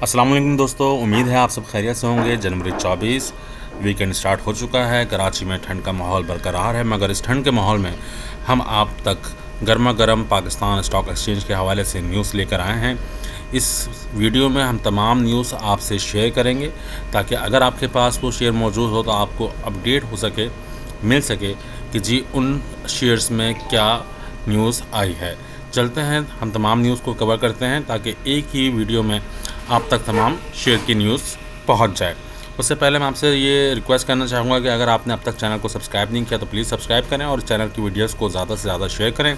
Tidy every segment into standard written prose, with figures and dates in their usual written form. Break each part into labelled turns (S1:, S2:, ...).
S1: अस्सलाम वालेकुम दोस्तों, उम्मीद है आप सब खैरियत से होंगे। जनवरी 24 वीकेंड स्टार्ट हो चुका है। कराची में ठंड का माहौल बरकरार है, मगर इस ठंड के माहौल में हम आप तक गर्मा गर्म पाकिस्तान स्टॉक एक्सचेंज के हवाले से न्यूज़ लेकर आए हैं। इस वीडियो में हम तमाम न्यूज़ आपसे शेयर करेंगे ताकि अगर आपके पास वो शेयर मौजूद हो तो आपको अपडेट हो सके, मिल सके कि जी उन शेयर्स में क्या न्यूज़ आई है। चलते हैं, हम तमाम न्यूज़ को कवर करते हैं ताकि एक ही वीडियो में आप तक तमाम शेयर की न्यूज़ पहुंच जाए। उससे पहले मैं आपसे ये रिक्वेस्ट करना चाहूँगा कि अगर आपने अब तक चैनल को सब्सक्राइब नहीं किया तो प्लीज़ सब्सक्राइब करें और चैनल की वीडियोस को ज़्यादा से ज़्यादा शेयर करें।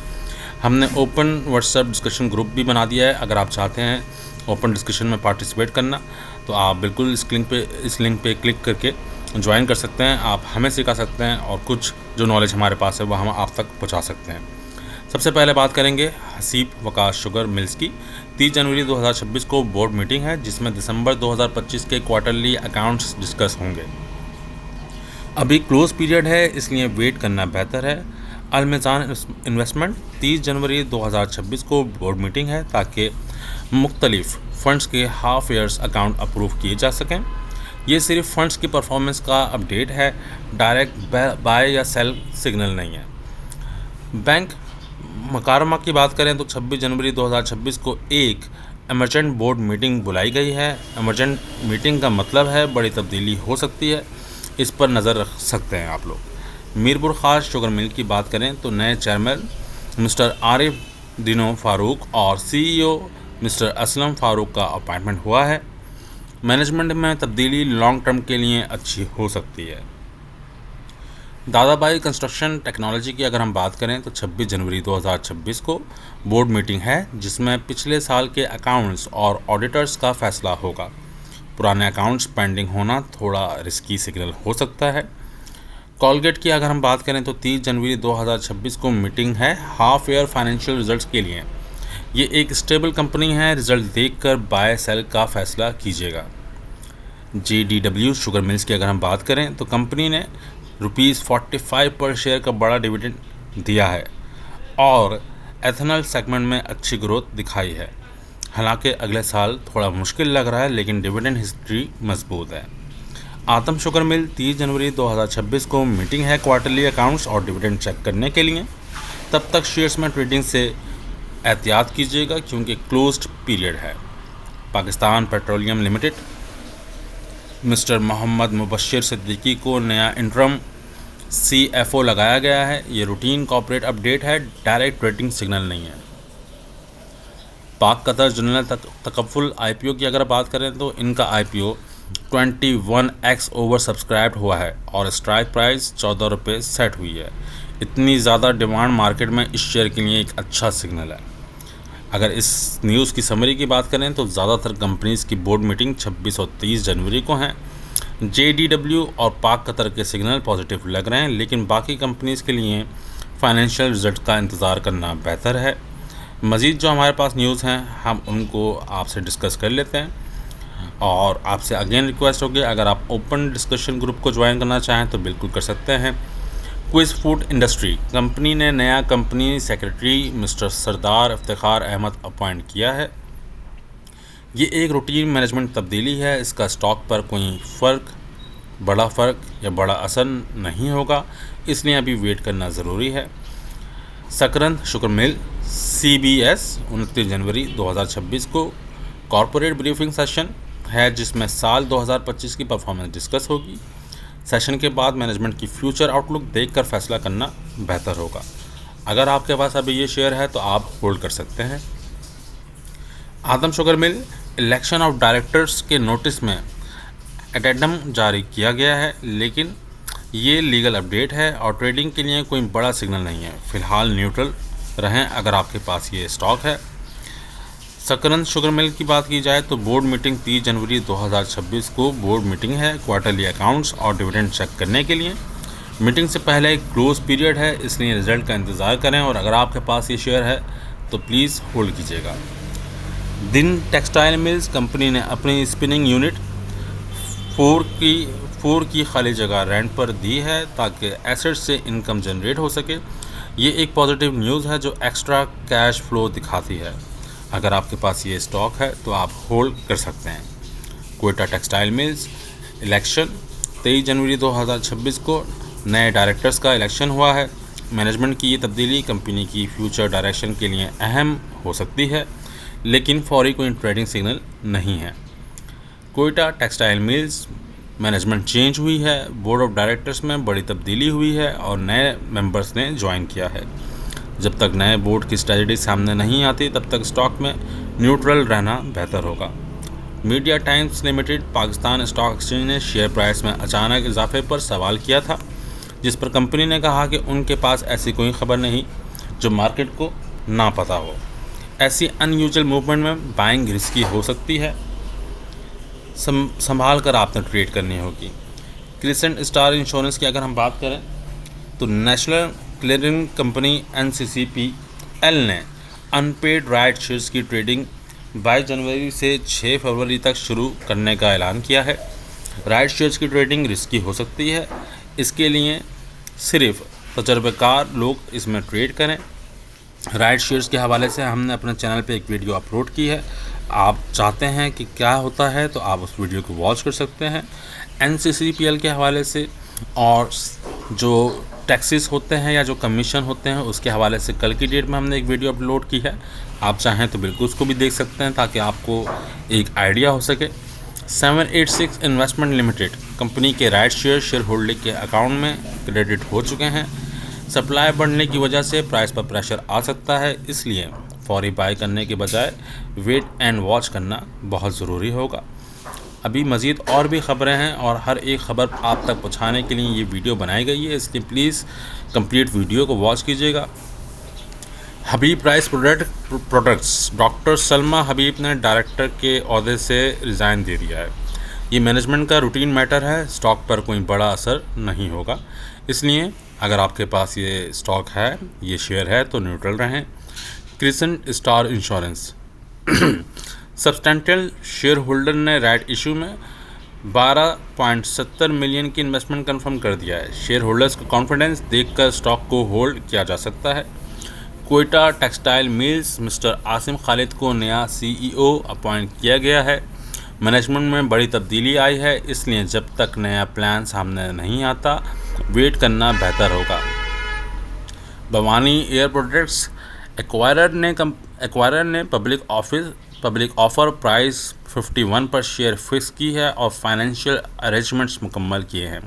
S1: हमने ओपन व्हाट्सएप डिस्कशन ग्रुप भी बना दिया है। अगर आप चाहते हैं ओपन डिस्कशन में पार्टिसिपेट करना तो आप बिल्कुल इस लिंक पे क्लिक करके ज्वाइन कर सकते हैं। आप हमें सिखा सकते हैं और कुछ जो नॉलेज हमारे पास है वह हम आप तक पहुँचा सकते हैं। सबसे पहले बात करेंगे हसीब वकास शुगर मिल्स की। 30 जनवरी 2026 को बोर्ड मीटिंग है जिसमें दिसंबर 2025 के क्वार्टरली अकाउंट्स डिस्कस होंगे। अभी क्लोज पीरियड है, इसलिए वेट करना बेहतर है। अलमिज़ान इन्वेस्टमेंट 30 जनवरी 2026 को बोर्ड मीटिंग है ताकि मुख्तलिफ फ़ंड्स के हाफ ईयर्स अकाउंट अप्रूव किए जा सकें। ये सिर्फ फ़ंड्स की परफॉर्मेंस का अपडेट है, डायरेक्ट बाय या सेल सिग्नल नहीं है। बैंक मकारमा की बात करें तो 26 जनवरी 2026 को एक एमर्जेंट बोर्ड मीटिंग बुलाई गई है। एमर्जेंट मीटिंग का मतलब है बड़ी तब्दीली हो सकती है, इस पर नज़र रख सकते हैं आप लोग। मीरपुर ख़ास शुगर मिल की बात करें तो नए चेयरमैन मिस्टर आरिफ दिनो फ़ारूक और CEO मिस्टर असलम फ़ारूक का अपॉइंटमेंट हुआ है। मैनेजमेंट में तब्दीली लॉन्ग टर्म के लिए अच्छी हो सकती है। दादाभाई कंस्ट्रक्शन टेक्नोलॉजी की अगर हम बात करें तो 26 जनवरी 2026 को बोर्ड मीटिंग है जिसमें पिछले साल के अकाउंट्स और ऑडिटर्स का फैसला होगा। पुराने अकाउंट्स पेंडिंग होना थोड़ा रिस्की सिग्नल हो सकता है। कॉलगेट की अगर हम बात करें तो 30 जनवरी 2026 को मीटिंग है हाफ ईयर फाइनेंशियल रिजल्ट्स के लिए। ये एक स्टेबल कंपनी है, रिजल्ट देखकर बाय सेल का फैसला कीजिएगा। JDW शुगर मिल्स की अगर हम बात करें तो कंपनी ने ₹45 पर शेयर का बड़ा डिविडेंड दिया है और एथेनॉल सेगमेंट में अच्छी ग्रोथ दिखाई है। हालांकि अगले साल थोड़ा मुश्किल लग रहा है लेकिन डिविडेंड हिस्ट्री मजबूत है। आतम शुगर मिल 30 जनवरी 2026 को मीटिंग है क्वार्टरली अकाउंट्स और डिविडेंड चेक करने के लिए। तब तक शेयर्स में ट्रेडिंग से एहतियात कीजिएगा क्योंकि क्लोज्ड पीरियड है। Pakistan Petroleum Limited mister Mohammad Mubashir Siddiqui को नया इंटरम CFO लगाया गया है। ये रूटीन कॉर्पोरेट अपडेट है, डायरेक्ट रेटिंग सिग्नल नहीं है। पाक कतर जनरल तकफ़ुल IPO की अगर बात करें तो इनका IPO 21x ओवर सब्सक्राइब्ड हुआ है और स्ट्राइक प्राइस 14 रुपये सेट हुई है। इतनी ज़्यादा डिमांड मार्केट में इस शेयर के लिए एक अच्छा सिग्नल है। अगर इस न्यूज़ की समरी की बात करें तो ज़्यादातर कंपनीज़ की बोर्ड मीटिंग 26 और 30 जनवरी को हैं। JDW और पाक कतर के सिग्नल पॉजिटिव लग रहे हैं, लेकिन बाकी कंपनीज़ के लिए फाइनेंशियल रिजल्ट का इंतज़ार करना बेहतर है। मज़ीद जो हमारे पास न्यूज़ हैं हम उनको आपसे डिस्कस कर लेते हैं और आपसे अगेन रिक्वेस्ट होगी अगर आप ओपन डिस्कशन ग्रुप को ज्वाइन करना चाहें तो बिल्कुल कर सकते हैं। क्विज फूड इंडस्ट्री कंपनी ने नया कंपनी सेक्रेटरी मिस्टर सरदार इफ्तिखार अहमद अपॉइंट किया है। ये एक रूटीन मैनेजमेंट तब्दीली है, इसका स्टॉक पर कोई बड़ा फ़र्क या बड़ा असर नहीं होगा, इसलिए अभी वेट करना ज़रूरी है। सकरंद शुगर मिल CBS 29 जनवरी 2026 को कॉरपोरेट ब्रीफिंग सेशन है जिसमें साल 2025 की परफॉर्मेंस डिस्कस होगी। सेशन के बाद मैनेजमेंट की फ्यूचर आउटलुक देखकर फैसला करना बेहतर होगा। अगर आपके पास अभी ये शेयर है तो आप होल्ड कर सकते हैं। Adam Sugar Mill election of directors के नोटिस में एडेंडम जारी किया गया है, लेकिन ये लीगल अपडेट है और ट्रेडिंग के लिए कोई बड़ा सिग्नल नहीं है। फ़िलहाल न्यूट्रल रहें अगर आपके पास ये स्टॉक है। सकरंद शुगर मिल की बात की जाए तो बोर्ड मीटिंग 30 जनवरी 2026 को बोर्ड मीटिंग है क्वार्टरली अकाउंट्स और डिविडेंड चेक करने के लिए। मीटिंग से पहले एक क्लोज पीरियड है, इसलिए रिजल्ट का इंतज़ार करें और अगर आपके पास ये शेयर है तो प्लीज़ होल्ड कीजिएगा। दिन टेक्सटाइल मिल्स कंपनी ने अपनी स्पिनिंग यूनिट 4 की खाली जगह रेंट पर दी है ताकि एसेट से इनकम जनरेट हो सके। ये एक पॉजिटिव न्यूज़ है जो एक्स्ट्रा कैश फ्लो दिखाती है। अगर आपके पास ये स्टॉक है तो आप होल्ड कर सकते हैं। क्वेटा टेक्सटाइल मिल्स इलेक्शन 23 जनवरी 2026 को नए डायरेक्टर्स का इलेक्शन हुआ है। मैनेजमेंट की ये तब्दीली कंपनी की फ्यूचर डायरेक्शन के लिए अहम हो सकती है, लेकिन फौरी कोई ट्रेडिंग सिग्नल नहीं है। Quetta textile mills management change हुई है, बोर्ड ऑफ डायरेक्टर्स में बड़ी तब्दीली हुई है और नए मेंबर्स ने ज्वाइन किया है। जब तक नए बोर्ड की स्ट्रेटजी सामने नहीं आती तब तक स्टॉक में न्यूट्रल रहना बेहतर होगा। Media times limited Pakistan stock exchange ने शेयर प्राइस में अचानक इजाफे पर सवाल किया था, जिस पर कंपनी ने कहा कि उनके पास ऐसी कोई खबर नहीं जो मार्केट को ना पता हो। ऐसी अनयूजुअल मूवमेंट में बाइंग रिस्की हो सकती है, संभाल कर आपने ट्रेड करनी होगी। क्रिसेंट स्टार इंश्योरेंस की अगर हम बात करें तो नेशनल क्लियरिंग कंपनी NCCPL ने अनपेड राइट शेयर्स की ट्रेडिंग 22 जनवरी से 6 फरवरी तक शुरू करने का ऐलान किया है। राइट शेयर्स की ट्रेडिंग रिस्की हो सकती है, इसके लिए सिर्फ तजर्बेकार लोग इसमें ट्रेड करें। राइट शेयर्स के हवाले से हमने अपने चैनल पे एक वीडियो अपलोड की है, आप चाहते हैं कि क्या होता है तो आप उस वीडियो को वॉच कर सकते हैं। NCCPL के हवाले से और जो टैक्सेस होते हैं या जो कमीशन होते हैं उसके हवाले से कल की डेट में हमने एक वीडियो अपलोड की है, आप चाहें तो बिल्कुल उसको भी देख सकते हैं ताकि आपको एक आइडिया हो सके। 786 इन्वेस्टमेंट लिमिटेड कंपनी के राइट शेयर होल्डर के अकाउंट में क्रेडिट हो चुके हैं। सप्लाई बढ़ने की वजह से प्राइस पर प्रेशर आ सकता है, इसलिए फौरी बाय करने के बजाय वेट एंड वॉच करना बहुत ज़रूरी होगा। अभी मज़ीद और भी ख़बरें हैं और हर एक ख़बर आप तक पहुंचाने के लिए ये वीडियो बनाई गई है, इसलिए प्लीज़ कंप्लीट वीडियो को वॉच कीजिएगा। हबीब राइस प्रोडक्ट्स डॉक्टर सलमा हबीब ने डायरेक्टर के ओहदे से रिज़ाइन दे दिया है। ये मैनेजमेंट का रूटीन मैटर है, स्टॉक पर कोई बड़ा असर नहीं होगा, इसलिए अगर आपके पास ये स्टॉक है, ये शेयर है तो न्यूट्रल रहें। Crescent star insurance substantial share holder ने राइट इशू में 12.70 मिलियन की इन्वेस्टमेंट कंफर्म कर दिया है। शेयर होल्डर्स का कॉन्फिडेंस देखकर स्टॉक को होल्ड किया जा सकता है। Quetta textile mills mister Asim Khalid को नया CEO अपॉइंट किया गया है। मैनेजमेंट में बड़ी तब्दीली आई है, इसलिए जब तक नया प्लान सामने नहीं आता वेट करना बेहतर होगा। भवानी एयर प्रोडक्ट्स एक्वायरर ने पब्लिक ऑफर प्राइस 51 पर शेयर फिक्स की है और फाइनेंशियल अरेंजमेंट्स मुकम्मल किए हैं।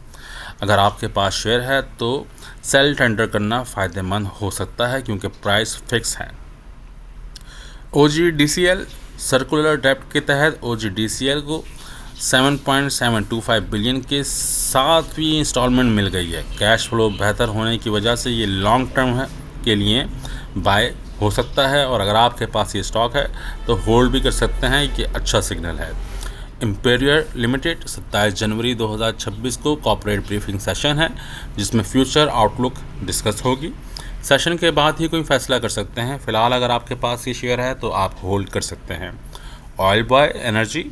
S1: अगर आपके पास शेयर है तो सेल टेंडर करना फ़ायदेमंद हो सकता है क्योंकि प्राइस फिक्स है। OGDCL सर्कुलर डेप्ट के तहत OGDCL को 7.725 बिलियन के 7वीं इंस्टॉलमेंट मिल गई है। कैश फ्लो बेहतर होने की वजह से ये लॉन्ग टर्म के लिए बाय हो सकता है और अगर आपके पास ये स्टॉक है तो होल्ड भी कर सकते हैं, कि अच्छा सिग्नल है। इंपीरियल लिमिटेड 27 जनवरी 2026 को कॉर्पोरेट ब्रीफिंग सेशन है जिसमें फ्यूचर आउटलुक डिस्कस होगी। सेशन के बाद ही कोई फैसला कर सकते हैं। फ़िलहाल अगर आपके पास ये शेयर है तो आप होल्ड कर सकते हैं। Oil boy energy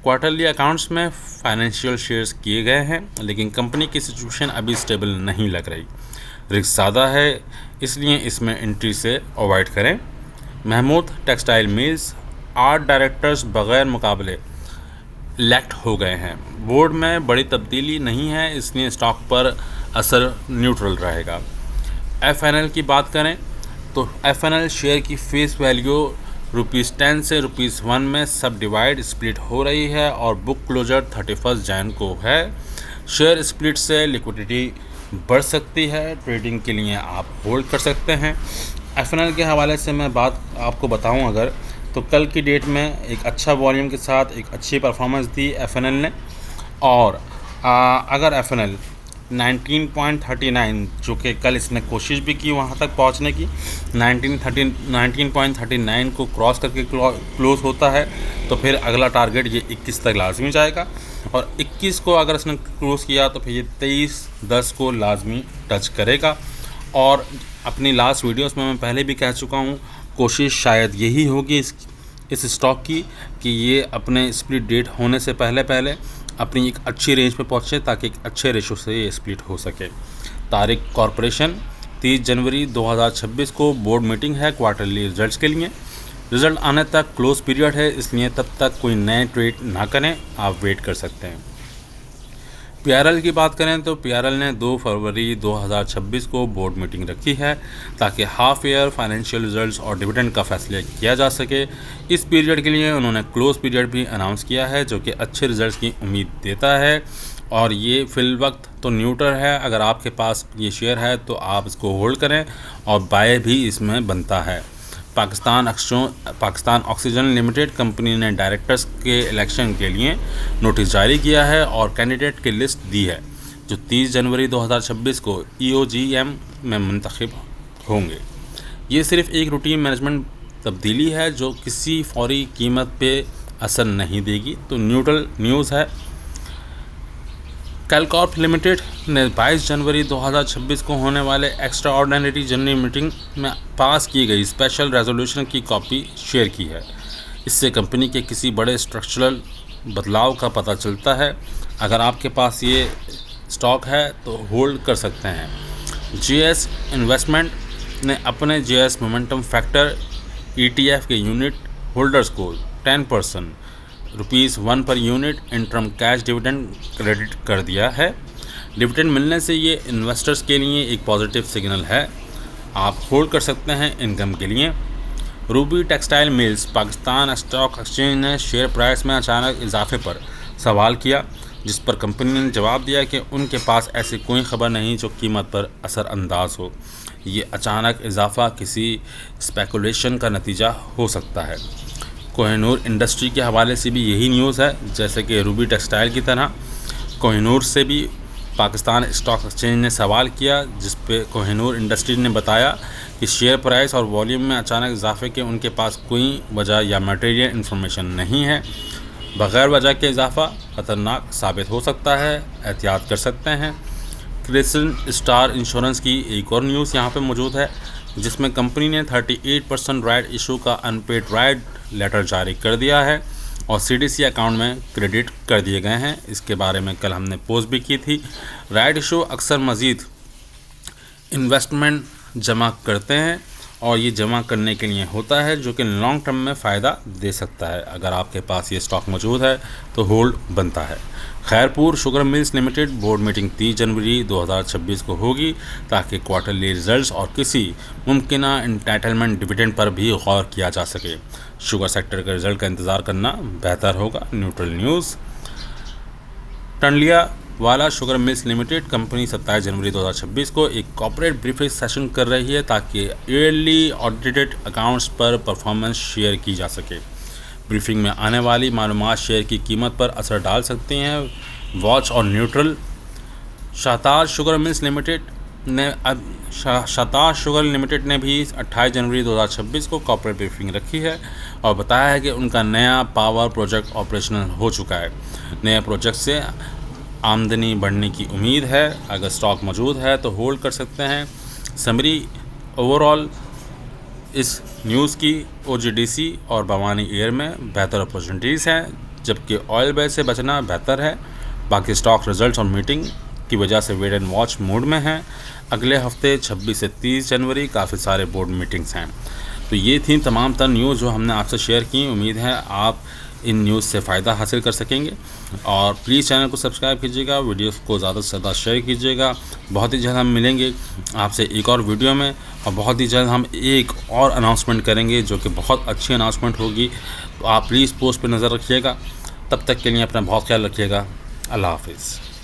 S1: quarterly accounts में फाइनेंशियल शेयर्स किए गए हैं, लेकिन कंपनी की सिचुएशन अभी स्टेबल नहीं लग रही, रिस्क ज़्यादा है, इसलिए इसमें एंट्री से अवॉइड करें। महमूद टेक्सटाइल मिल्स 8 डायरेक्टर्स बग़ैर मुकाबले इलेक्ट हो गए हैं। बोर्ड में बड़ी तब्दीली नहीं है, इसलिए स्टॉक पर असर न्यूट्रल रहेगा। FNL की बात करें तो FNL शेयर की फेस वैल्यू ₹10 से ₹1 में सब डिवाइड स्प्लिट हो रही है और बुक क्लोजर 31 जैन को है। शेयर स्प्लिट से लिक्विडिटी बढ़ सकती है, ट्रेडिंग के लिए आप होल्ड कर सकते हैं। FNL के हवाले से मैं बात आपको बताऊं अगर तो कल की डेट में एक अच्छा वॉल्यूम के साथ एक अच्छी परफॉर्मेंस दी FNL ने और अगर FNL 19.39 जो कि कल इसने कोशिश भी की वहां तक पहुंचने की, 19.39 को क्रॉस करके क्लोज होता है तो फिर अगला टारगेट ये 21 तक लाजमी जाएगा और 21 को अगर इसने क्लोज किया तो फिर ये 23.10 को लाजमी टच करेगा। और अपनी लास्ट वीडियोस में मैं पहले भी कह चुका हूँ, कोशिश शायद यही होगी इस स्टॉक की कि ये अपने स्प्लिट डेट होने से पहले अपनी एक अच्छी रेंज पे पहुँचे ताकि एक अच्छे रेशो से ये स्प्लिट हो सके। तारिक कॉरपोरेशन 30 जनवरी 2026 को बोर्ड मीटिंग है क्वार्टरली रिजल्ट्स के लिए। रिज़ल्ट आने तक क्लोज पीरियड है, इसलिए तब तक कोई नए ट्रेड ना करें, आप वेट कर सकते हैं। पीआरएल की बात करें तो पीआरएल ने 2 फरवरी 2026 को बोर्ड मीटिंग रखी है ताकि हाफ ईयर फाइनेंशियल रिजल्ट्स और डिविडेंड का फैसला किया जा सके। इस पीरियड के लिए उन्होंने क्लोज पीरियड भी अनाउंस किया है जो कि अच्छे रिजल्ट्स की उम्मीद देता है, और ये फिल वक्त तो न्यूट्रल है। अगर आपके पास ये शेयर है तो आप इसको होल्ड करें, और बाय भी इसमें बनता है। पाकिस्तान ऑक्सीजन लिमिटेड कंपनी ने डायरेक्टर्स के इलेक्शन के लिए नोटिस जारी किया है और कैंडिडेट की लिस्ट दी है जो 30 जनवरी 2026 को EOGM में मुंतखब होंगे। ये सिर्फ एक रूटीन मैनेजमेंट तब्दीली है जो किसी फौरी कीमत पे असर नहीं देगी, तो न्यूट्रल न्यूज़ है। कैलकॉर्प लिमिटेड ने 22 जनवरी 2026 को होने वाले एक्स्ट्रा ऑर्डिनरी जनरल मीटिंग में पास की गई स्पेशल रेजोल्यूशन की कॉपी शेयर की है। इससे कंपनी के किसी बड़े स्ट्रक्चरल बदलाव का पता चलता है। अगर आपके पास ये स्टॉक है तो होल्ड कर सकते हैं। GS इन्वेस्टमेंट ने अपने GS मोमेंटम फैक्टर ETF के यूनिट होल्डर्स को 10% ₹1 per unit interim cash dividend credit कर दिया है। डिविडेंड मिलने से ये इन्वेस्टर्स के लिए एक पॉजिटिव सिग्नल है, आप होल्ड कर सकते हैं इनकम के लिए। Ruby textile mills Pakistan stock exchange ने शेयर प्राइस में अचानक इजाफे पर सवाल किया, जिस पर कंपनी ने जवाब दिया कि उनके पास ऐसी कोई खबर नहीं जो कीमत पर असरअंदाज हो। ये अचानक इजाफा किसी स्पेकुलेशन का नतीजा हो सकता है। कोहिनूर इंडस्ट्री के हवाले से भी यही न्यूज़ है। जैसे कि रूबी टेक्सटाइल की तरह कोहिनूर से भी पाकिस्तान स्टॉक एक्सचेंज ने सवाल किया, जिस पे कोहिनूर इंडस्ट्री ने बताया कि शेयर प्राइस और वॉल्यूम में अचानक इजाफे के उनके पास कोई वजह या मटेरियल इन्फॉर्मेशन नहीं है। बग़ैर वजह के इजाफा ख़तरनाक साबित हो सकता है, एहतियात कर सकते हैं। क्रिसन स्टार इंश्योरेंस की एक और न्यूज़ यहाँ पे मौजूद है, जिसमें कंपनी ने 38% राइट इशू का अनपेड राइट लेटर जारी कर दिया है और CDC अकाउंट में क्रेडिट कर दिए गए हैं। इसके बारे में कल हमने पोस्ट भी की थी। राइट इशू अक्सर मज़ीद इन्वेस्टमेंट जमा करते हैं और ये जमा करने के लिए होता है जो कि लॉन्ग टर्म में फ़ायदा दे सकता है। अगर आपके पास ये स्टॉक मौजूद है तो होल्ड बनता है। Khairpur sugar Mills limited board meeting 30 जनवरी 2026 को होगी ताकि क्वार्टरली रिजल्ट्स और किसी मुमकिना एंटाइटलमेंट डिविडेंड पर भी गौर किया जा सके। शुगर सेक्टर के रिजल्ट का इंतज़ार करना बेहतर होगा। Neutral news. Tandlianwala Sugar Mills Limited company 27 जनवरी 2026 को एक कॉर्पोरेट ब्रीफिंग सेशन कर रही है ताकि ईयरली ऑडिटेड अकाउंट्स पर परफॉर्मेंस शेयर की जा सके। ब्रीफिंग में आने वाली मालूमात शेयर की कीमत पर असर डाल सकती हैं। वॉच और neutral. Shahtaj sugar Mills limited ने भी 28 जनवरी 2026 को कॉर्पोरेट ब्रीफिंग रखी है और बताया है कि उनका नया पावर प्रोजेक्ट ऑपरेशनल हो चुका है। नए प्रोजेक्ट से आमदनी बढ़ने की उम्मीद है। अगर स्टॉक मौजूद है तो होल्ड कर सकते हैं। समरी ओवरऑल इस न्यूज़ की OGDC और भवानी एयर में बेहतर अपॉर्चुनिटीज़ हैं, जबकि ऑयल बेस से बचना बेहतर है। बाकी स्टॉक रिजल्ट्स और मीटिंग की वजह से वेट एंड वॉच मोड में हैं। अगले हफ्ते 26 से 30 जनवरी काफ़ी सारे बोर्ड मीटिंग्स हैं। तो ये थी तमाम तर न्यूज़ जो हमने आपसे शेयर की। उम्मीद है आप इन न्यूज़ से फ़ायदा हासिल कर सकेंगे और प्लीज़ चैनल को सब्सक्राइब कीजिएगा, वीडियो को ज़्यादा से ज़्यादा शेयर कीजिएगा। बहुत ही जल्द हम मिलेंगे आपसे एक और वीडियो में और बहुत ही जल्द हम एक और अनाउंसमेंट करेंगे जो कि बहुत अच्छी अनाउंसमेंट होगी। तो आप प्लीज़ पोस्ट पर नज़र रखिएगा। तब तक के लिए अपना बहुत ख्याल रखिएगा। अल्लाह हाफिज़।